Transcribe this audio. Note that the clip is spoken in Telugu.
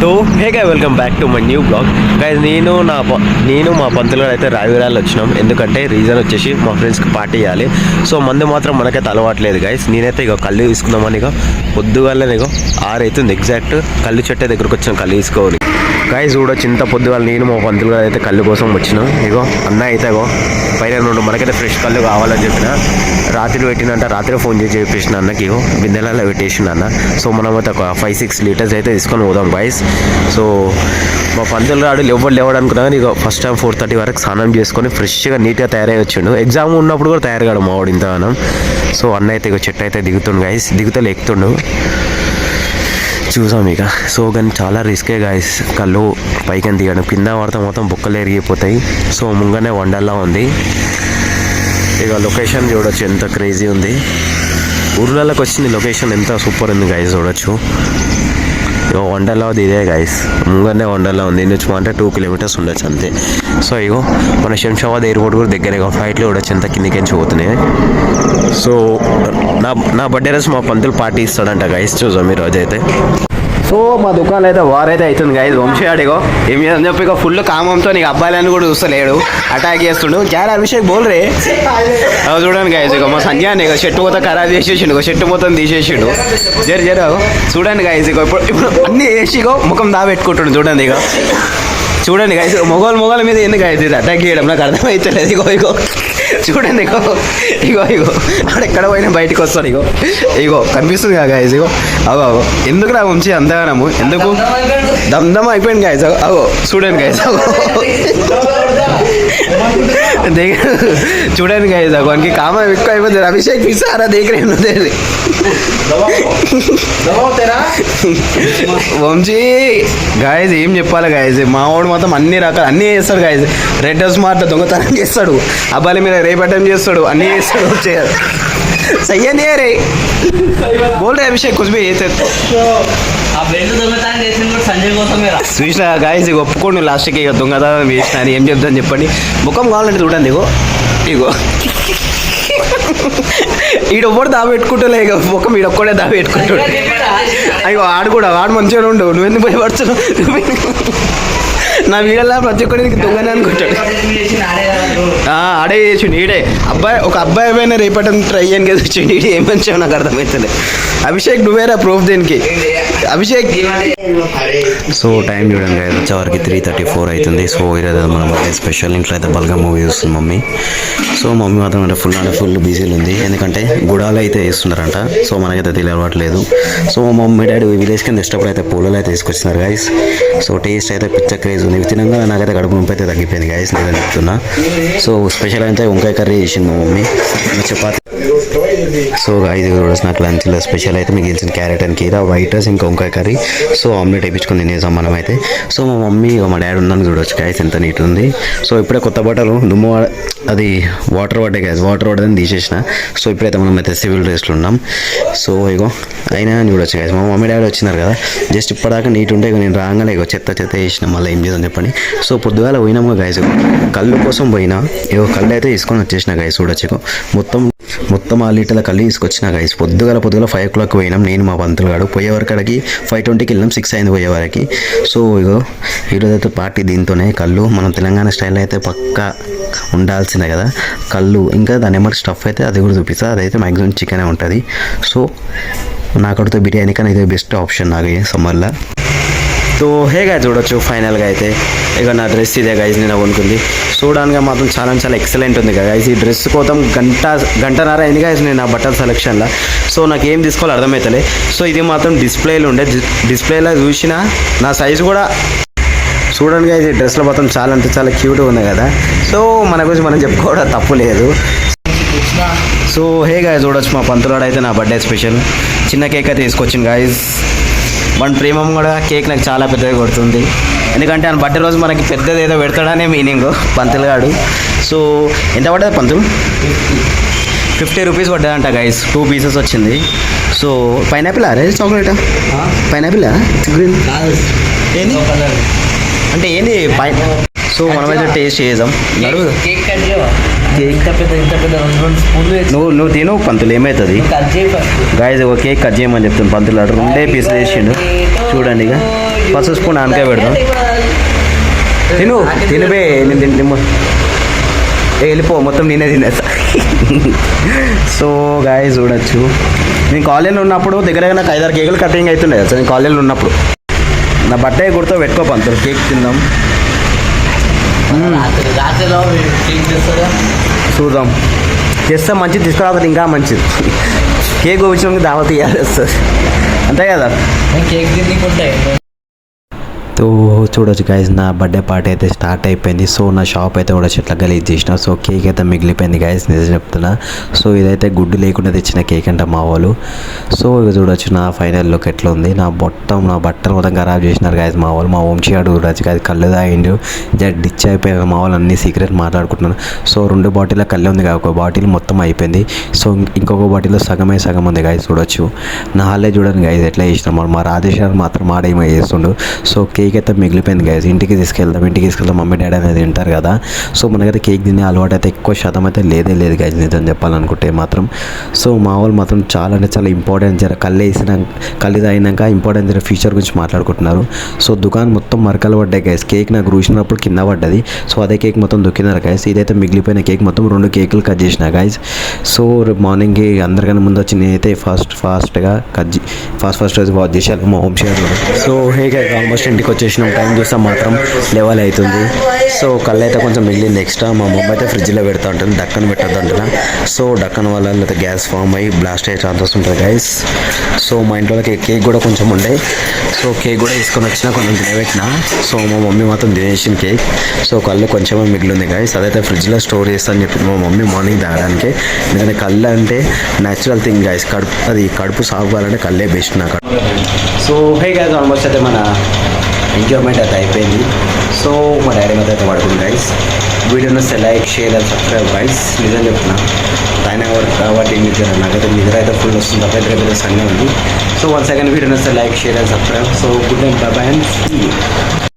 So hey guy welcome back to my new blog guys నేను మా పంతులు అయితే రావిరాలు వచ్చినాం. ఎందుకంటే రీజన్ వచ్చేసి మా ఫ్రెండ్స్కి పార్టీ ఇవ్వాలి. సో మందు మాత్రం మనకైతే అలవాట్లేదు గైస్. నేనైతే ఇక కళ్ళు తీసుకుందామని ఇక పొద్దుగాలనే ఇక 6 అవుతుంది ఎగ్జాక్ట్. కళ్ళు చెట్టు దగ్గరకు వచ్చిన కళ్ళు తీసుకోవాలి గైస్. చూడొచ్చు ఇంత పొద్దుగాల నేను మా పంతులు గారు అయితే కళ్ళు కోసం వచ్చినాం. ఇగో అన్న అయితే ఇగో పైన నుండి మనకైతే ఫ్రెష్ కళ్ళు కావాలని చెప్పిన రాత్రి పెట్టినంట. రాత్రి ఫోన్ చేసి చెప్పేసిన అన్నకి ఇగో బిందెలలో పెట్టేసిన అన్న. సో మనం అయితే ఒక 5-6 లీటర్స్ అయితే తీసుకొని పోదాం గైస్. సో మా పంతులు గారు లేవడు అనుకున్నా కానీ ఇక ఫస్ట్ టైం 4:30 వరకు స్నానం చేసుకొని ఫ్రెష్గా నీట్గా తయారై వచ్చిండు. ఎగ్జామ్ ఉన్నప్పుడు కూడా తయారుగాడు మావాడు ఇంతగానం. సో అన్న అయితే ఇక చెట్టు అయితే దిగుతుండు గైస్. దిగుతలు ఎక్కుతుండు చూసాం ఇక. సో కానీ చాలా రిస్కే గాయస్ కళ్ళు పైకి దిగడం. కింద పడితే మొత్తం బొక్కలు ఎరిగిపోతాయి. సో ముంగనే వండర్లా ఉంది. ఇక లొకేషన్ చూడొచ్చు ఎంత క్రేజీ ఉంది. ఊర్లలోకి వచ్చింది లొకేషన్ ఎంత సూపర్ ఉంది గాయస్. చూడొచ్చు ఇగో వండర్లా ఉంది ఇదే గాయస్. ముంగనే వండర్లా ఉంది. నుంచి అంటే 2 కిలోమీటర్స్ ఉండొచ్చు అంతే. సో ఇగో మన శంషాబాద్ ఎయిర్పోర్ట్ కూడా దగ్గర ఇక ఫ్లైట్లో చూడొచ్చు ఎంత కిందికించి పోతున్నాయి. సో నా బర్త్డే రోజు మా పంతులు పార్టీ ఇస్తాడంట గైస్. చూసాం మీరు రోజైతే. సో మా దుకాణంలో అయితే వారైతే అవుతుంది గైస్. వంశీయాడిగో ఏమి అని చెప్పి ఇక ఫుల్ కామంతో నీకు అబ్బాయిలని కూడా చూస్తలేడు. అటాక్ చేస్తుండు. చాలా అభిషేక్ బోల్రే చూడండి గైస్. ఇక మా సంజయ్ ఇక చెట్టు మొత్తం ఖరాబ్ చేసేసిండు. ఇక చెట్టు మొత్తం తీసేసిండు. జర చూడండి గైస్. ఇక ఇప్పుడు అన్నీ వేసి ఇగో ముఖం దాబెట్టుకుంటుండు. చూడండి ఇక చూడండి గైస్. మొగోళ్ళ మీద ఎందుకు గైస్ ఇది అటాక్ చేయడం నాకు అర్థమవుతలేదు. ఇగో చూడండి ఇగో ఎక్కడ పోయినా బయటకు వస్తాడు. ఇగో కనిపిస్తుంది కదా గైస్. అగో ఎందుకు నా వంశీ అంతగానము ఎందుకు దమ్దమ్ అయిపోయింది గైస్. అగో చూడండి గైస్. చూడండి గైస్. అగోనికి కామం ఎక్కువ అయిపోతుంది. అభిషేక్ పిస్తారా దగ్గర వంశీ గాయస్ ఏం చెప్పాలి గాయస్. మావాడు మొత్తం అన్ని రకాలు అన్నీ చేస్తాడు గాయస్. రెడ్ స్మార్ట్ దొంగతనం చేస్తాడు. అబ్బాయిల మీద రేపటం చేస్తాడు. అన్నీ చేస్తాడు. సही नहीं है रे बोल रहे अभिषेक कुछ भी ये చూసినా గాయస్. ఇక ఒప్పుకోండి లాస్ట్కి ఇక దొంగతనం వేసిన అని ఏం చెప్తాను చెప్పండి. ముఖం కావాలంటే చూడండి. ఇగో ఈడొక్కడు దాబెట్టుకుంటలే. ఇక ముఖం ఈడొక్కడే దాబెట్టుకుంటాడు. అయ్యో వాడు మంచిగా ఉండు. నువ్వెందుకు భయపడుతున్నావు? నా వీడల్లా ప్రతి ఒక్కడికి దొంగనే అనుకుంటాడు. ఆడే చేసిండు ఈడే. ఒక అబ్బాయి పైన రేపటం ట్రై అని కదా వచ్చిండు. ఈడు ఏం మంచిగా నాకు అర్థమవుతుంది. అభిషేక్ నువ్వేరా ప్రూఫ్ దేనికి అభిషేక్. సో టైం చూడండి వచ్చేవరకు 3:34 అవుతుంది. సో ఈరోజు మన బర్త్డే స్పెషల్. ఇంట్లో అయితే బల్గా మూవీ చూస్తుంది మమ్మీ. సో మమ్మీ మాత్రం అంటే ఫుల్ బిజీలు ఉంది. ఎందుకంటే గుడాలు అయితే వేస్తున్నారంట. సో మనకైతే తెలియట్లేదు. సో మమ్మీ డాడీ విలేజ్ కింద ఇష్టపడి అయితే పూలలో అయితే తీసుకొచ్చినారు గైస్. సో టేస్ట్ అయితే పిచ్చ క్రేజ్ ఉంది. తినంగా నాకైతే కడుపు నొప్పి అయితే తగ్గిపోయింది గైస్. నేను చెప్తున్నా. సో స్పెషల్ అయితే వంకాయ కర్రీ చేసింది మా మమ్మీ. చపాతి. సో గైస్ నాకు లంచ్లో స్పెషల్ అయితే మీకు తెలిసిన క్యారెట్ అండ్ కీరా, వైట్ రైస్, ఇంకా వంకాయ కర్రీ. సో ఆమ్లెట్ వేయించుకొని తినేసాం మనం అయితే. సో మా మమ్మీ మా డాడీ ఉందని చూడొచ్చు గైస్ ఎంత నీట్ ఉంది. సో ఇప్పుడే కొత్త బట్టలు దుమ్ము అది వాటర్ పడ్డాయి గైస్. వాటర్ పడ్డదని తీసేసిన. సో ఇప్పుడైతే మనం అయితే సివిల్ డ్రెస్లో ఉన్నాం. సో ఇగో అయినా చూడొచ్చు గైస్. మా మమ్మీ డాడీ వచ్చినారు కదా. జస్ట్ ఇప్పటిదాకా నీట్ ఉంటే ఇక నేను రాగానే ఇగో చెత్త వేసిన. మళ్ళీ ఏం చేద్దాం చెప్పండి. సో పొద్దుగాల పోయినాము గైస్. కళ్ళు కోసం పోయినా ఇగో కళ్ళు అయితే తీసుకొని వచ్చేసిన గైస్. చూడొచ్చు మొత్తం 6 లీటర్ల కళ్ళు తీసుకొచ్చిన గైస్. పొద్దుగాల 5 o'clock పోయినాం నేను మా పంతులు గాడు. పోయేవరకు అడిగి 5:20కి వెళ్ళినాం. 6 అయింది పోయేవారికి. సో ఇగో ఈరోజైతే పార్టీ దీంతోనే కళ్ళు. మనం తెలంగాణ స్టైల్లో అయితే పక్కా ఉండాల్సిందే కదా కళ్ళు. ఇంకా దాని ఏమంటే స్టఫ్ అయితే అది కూడా చూపిస్తా. అదైతే మ్యాక్సిమం చికెనే ఉంటుంది. సో నాకడితో బిర్యానీ కానీ ఇదే బెస్ట్ ఆప్షన్ నాకు సమ్మర్లో. సో హేగా చూడొచ్చు ఫైనల్గా అయితే ఇక నా డ్రెస్ ఇదే గైజ్ నేను కొనుక్కుంది. చూడడానికి మాత్రం చాలా ఎక్సలెంట్ ఉంది కదా గైజ్. ఈ డ్రెస్ కోసం గంటన్నర అయింది గైజ్ నేను నా బట్టల సెలక్షన్లో. సో నాకు ఏం తీసుకోవాలో అర్థమవుతలే. సో ఇది మాత్రం డిస్ప్లేలో ఉండే. డిస్ప్లేలో చూసిన నా సైజు కూడా చూడండి గైజ్. ఈ డ్రెస్లో మాత్రం చాలా క్యూట్గా ఉంది కదా. సో మన గురించి మనం చెప్పుకోవడం తప్పు లేదు. సో హే గాయ్ చూడొచ్చు మా పంతులాడు అయితే నా బర్త్డే స్పెషల్ చిన్న కేక్ అయితే తీసుకొచ్చింది గైజ్. మన ప్రేమం కూడా కేక్ నాకు చాలా పెద్దగా కొడుతుంది. ఎందుకంటే ఆయన బర్త్డే రోజు మనకి పెద్దది ఏదో పెడతాడనే మీనింగ్ పంతులు గాడు. సో ఎంత పడ్డది పంతులు? 50 రూపీస్ పడ్డదంట గైస్. 2 pieces వచ్చింది. సో పైనాపిల్ అరే చాక్లెటా? పైనాపిల్ గ్రీన్ ఏంది అంటే ఏంది సో మనమైతే టేస్ట్ చేద్దాం. కేక్ కట్ చేయవా? ఇంత పెద్ద 2 స్పూన్లు నువ్వు తిను పంతులు, ఏమవుతుంది కట్ చేయి ఫస్ట్. గాయస్ ఒక కేక్ కట్ చేయమని చెప్తాను పంతులు. అటు 2 పీసులు వేసిండు చూడండి. ఇక ఫస్ట్ స్పూన్ ఆనకాయ పెడదాం. తినిపే నేను తింటే వెళ్ళిపో మొత్తం నేనే తినేస్తా. సో గాయస్ చూడొచ్చు, నేను కాలేజీలో ఉన్నప్పుడు దగ్గర నాకు 5-6 కేకులు కటింగ్ అవుతుండే సార్. నేను కాలేజీలో ఉన్నప్పుడు నా బట్టే గుర్తు పెట్టుకో పంతులు, కేక్ తిందాం. రాత్రిలో కేక్ చేస్తారా? చూద్దాం, చేస్తే మంచిది, తీసుకురావాలి ఇంకా మంచిది. కేక్ కోపించడానికి దావత్ ఇవ్వాలి వస్తుంది అంతే కదా. కేక్ తింటుకుంటాయి. సో చూడొచ్చు గైస్, నా బర్త్డే పార్టీ అయితే స్టార్ట్ అయిపోయింది. సో నా షాప్ అయితే కూడా చెట్ల గలీజ్ చేసిన. సో కేక్ అయితే మిగిలిపోయింది గైస్, నిజం చెప్తున్నా. సో ఇదైతే గుడ్డు లేకుండా తెచ్చిన కేక్ అంట మా వాళ్ళు. సో ఇక చూడొచ్చు నా ఫైనల్ లుక్ ఎట్లా ఉంది. నా బట్టలు మొత్తం ఖరాబ్ చేసినారు గైస్ మా వాళ్ళు. మా వంశీయాడు చూడొచ్చు గైస్, కళ్ళు తాగిండు డిచ్ అయిపోయారు మా వాళ్ళు. అన్ని సీక్రెట్ మాట్లాడుకుంటున్నాను. సో 2 బాటిల్లో కళ్ళే ఉంది కదా, ఒక బాటిల్ మొత్తం అయిపోయింది. సో ఇంకొక బాటిల్లో సగం ఉంది గైస్ చూడొచ్చు. నా హాలే చూడండి గైస్ ఎట్లా చేసినాం. మా రాధేశ్వర్ మాత్రం ఆడేమో చేస్తుండు. సో కేక్ అయితే మిగిలిపోయింది గైస్, ఇంటికి తీసుకెళ్తాం మమ్మీ డాడీ అనేది తింటారు కదా. సో మనకైతే కేక్ తినే అలవాటు అయితే ఎక్కువ శాతం అయితే లేదు గైస్ నిజం చెప్పాలనుకుంటే మాత్రం. సో మా వాళ్ళు మాత్రం చాలా అంటే చాలా ఇంపార్టెంట్ జర కళ్ళు తాగినాక ఇంపార్టెంట్ జర ఫ్యూచర్ గురించి మాట్లాడుకుంటున్నారు. సో దుకాణం మొత్తం మరకలు పడ్డాయి గైస్. కేక్ నాకు రూసినప్పుడు కింద పడ్డది. సో అదే కేక్ మొత్తం దొక్కినారు గైస్. ఇదైతే మిగిలిపోయిన కేక్ మొత్తం 2 కేకులు కట్ చేసిన గైస్. సో రేపు మార్నింగ్కి అందరికన్నా ముందు వచ్చి నేనైతే ఫాస్ట్గా ఫాస్ట్ వాచ్ చేశాను మా home share. So hey guys, almost ఇంటికి వచ్చేసినాం. టైం చూస్తాం మాత్రం లెవెల్ అవుతుంది. సో కళ్ళు అయితే కొంచెం మిగిలింది ఎక్స్ట్రా. మా మమ్మీ అయితే ఫ్రిడ్జ్లో పెడతా ఉంటుంది, డక్కన పెట్టద్దు అంటున్నా. సో డక్కన వల్ల లేకపోతే గ్యాస్ ఫామ్ అయ్యి బ్లాస్ట్ అయ్యే ఛాన్సెస్ ఉంటుంది గైస్. సో మా ఇంట్లో కేక్ కూడా కొంచెం ఉండే. సో కేక్ కూడా తీసుకొని వచ్చినా కొంచెం తినబెట్టిన. సో మా మమ్మీ మాత్రం తినేసిన కేక్. సో కళ్ళు కొంచెమే మిగిలింది గైస్, అదైతే ఫ్రిడ్జ్లో స్టోర్ చేస్తాను చెప్పింది మా మమ్మీ మార్నింగ్ తాగడానికి. ఎందుకంటే కళ్ళు అంటే న్యాచురల్ థింగ్ గైస్. కడుపు సాగు కావాలంటే కళ్ళే బెస్ట్ నాకు. సో హే గైస్, ఆల్మోస్ట్ అయితే మన ఎంజాయ్మెంట్ అయితే అయిపోయింది. సో మా డాడీ మీద అయితే పడుతుంది గైస్. వీడియోని వస్తే like, share and subscribe guys. నిజం చెప్తున్నా ఆయన కాబట్టి నిద్ర నాకైతే నిద్ర అయితే ఫుల్ వస్తుంది. తప్పైతే రేపు సండే ఉంది. సో 1 సెకండ్ వీడియోని వస్తే like, share and subscribe. So good and by and